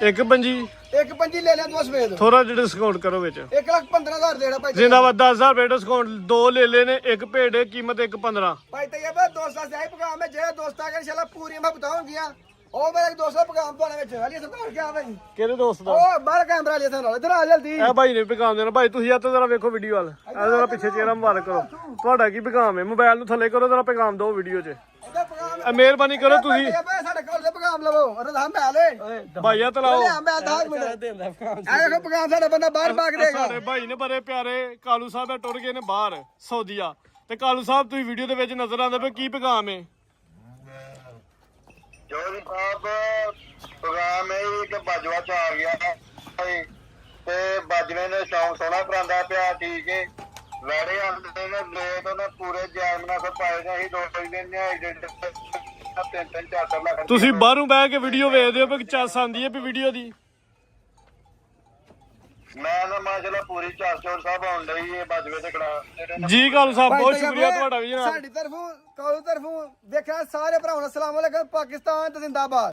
ਇੱਕ ਪੰਜੀ ਇੱਕ ਪੰਜੀ ਲੈ ਲੈ ਦੋ ਸਮੇਤ ਥੋੜਾ ਜਿਹਾ ਡਿਸਕਾਊਂਟ ਕਰੋ ਵਿੱਚ। 1,15,000 ਦੇਣਾ ਭਾਈ ਤੇ। ਜਿੰਦਾਬਾਦ 10,000 ਰੁਪਏ ਡਿਸਕਾਊਂਟ, ਦੋ ਲੈ ਲੈਨੇ, ਇੱਕ ਭੇਡ ਹੈ, ਕੀਮਤ 1,15। ਭਾਈ ਤੇ ਇਹ ਵਾ ਦੋਸਤਾਂ ਸੇ ਆਈ ਪੈਗਾਮ ਹੈ, ਜਿਹੜੇ ਦੋਸਤਾਂ ਕੇ ਇਨਸ਼ਾਅੱਲਾ ਪੂਰੀ ਮੈਂ ਬਤਾਉਂਗੀਆਂ ਉਹ ਮੇਰੇ ਦੋਸਤਾਂ ਪੈਗਾਮ ਪਾਉਣੇ ਵਿੱਚ ਹਲੀ ਸਰਦਾਰ ਕਿਆ ਭਾਈ ਕਿਹੜੇ ਦੋਸਤ ਦਾ? ਉਹ ਬਾਹਰ ਕੈਮਰਾ ਲਿਆ ਨਾਲ ਇਧਰ ਆ ਜਲਦੀ। ਇਹ ਭਾਈ ਨੇ ਪੈਗਾਮ ਦੇਣਾ। ਭਾਈ ਤੁਸੀਂ ਆ ਤਾਂ ਜ਼ਰਾ ਵੇਖੋ ਵੀਡੀਓ ਵੱਲ, ਇਹ ਜ਼ਰਾ ਪਿੱਛੇ ਚਿਹਰਾ ਮੁਬਾਰਕ ਕਰੋ। ਤੁਹਾਡਾ ਕੀ ਪੈਗਾਮ ਹੈ? ਮੋਬਾਈਲ ਨੂੰ ਥੱਲੇ ਕਰੋ, ਜ਼ਰਾ ਪੈਗਾਮ ਦਿਓ ਵੀਡੀਓ 'ਚ। ਇਹਦਾ ਪੈਗਾਮ ਇਹ ਮਿਹਰਬਾਨੀ ਕਰੋ ਤੁਸੀਂ। ਇਹ ਭਾਈ ਸਾਡੇ ਕੋਲ ਦੇ ਪੈਗਾਮ ਲਵੋ ਰਦਾ ਮੈਲੇ ਭਾਈਆ ਤਲਾਓ। ਮੈਂ 10 ਮਿੰਟ ਇਹ ਦੇਖੋ ਪੈਗਾਮ ਸਾਡਾ ਬੰਦਾ ਬਾਹਰ ਭਾਗ ਦੇਗਾ। ਸਾਡੇ ਭਾਈ ਨੇ ਬੜੇ ਪਿਆਰੇ ਕਾਲੂ ਸਾਹਿਬ ਟੁਰ ਗਏ ਨੇ ਬਾਹਰ ਸਾਊਦੀਆ, ਤੇ ਕਾਲੂ ਸਾਹਿਬ ਤੁਸੀਂ ਵੀਡੀਓ ਦੇ ਵਿੱਚ ਨਜ਼ਰ ਆਉਂਦੇ ਪਏ, ਕੀ ਪੈਗਾਮ ਹੈ? ਜੋਰੀ ਸਾਹਿਬ ਪ੍ਰੋਗਰਾਮ ਇਹ ਕਿ ਬਾਜਵਾ ਚ ਆ ਗਿਆ ਤੇ ਬਾਜਵੇ ਨੇ ਸ਼ੌਂਕ ਸੋਹਣਾ ਕਰਾਂਦਾ ਪਿਆ। ਠੀਕ ਹੈ, ਵੈੜੇ ਆਉਂਦੇ ਨੇ ਲੇਟ ਉਹਨੇ ਪੂਰੇ ਜੈਮਨਾ ਕੋ ਪਾਏ ਨੇ। ਅਸੀਂ 2 ਦਿਨ ਨੇ 3-4 ਲੱਖ। ਤੁਸੀਂ ਬਾਹਰੋਂ ਬਹਿ ਕੇ ਵੀਡੀਓ ਵੇਖਦੇ ਹੋ ਵੀ ਚੱਸ ਆਉਂਦੀ ਹੈ ਵੀ ਵੀਡੀਓ ਦੀ? ਮੈਂ ਨਾ ਮਾਸ਼ਾਅੱਲਾ ਪੂਰੀ ਚਾਰ ਸਾਹਿਬ ਆਉਣ ਲਈ ਇਹ ਬਾਜਵੇ ਤੇ ਖੜਾ। ਜੀ ਕਾਲੂ ਸਾਹਿਬ ਬਹੁਤ ਭਾਈ ਸ਼ੁਕਰੀਆ ਤੁਹਾਡਾ ਵੀ ਜਨਾਬ। ਸਾਡੀ ਤਰਫੋਂ ਕਾਲੂ ਤਰਫੋਂ ਦੇਖਿਆ ਸਾਰੇ ਭਰਾਵਾਂ ਨੂੰ ਅਸਲਾਮ ਵਾਲੇਕਮ। ਪਾਕਿਸਤਾਨ ਤੇ ਜ਼ਿੰਦਾਬਾਦ।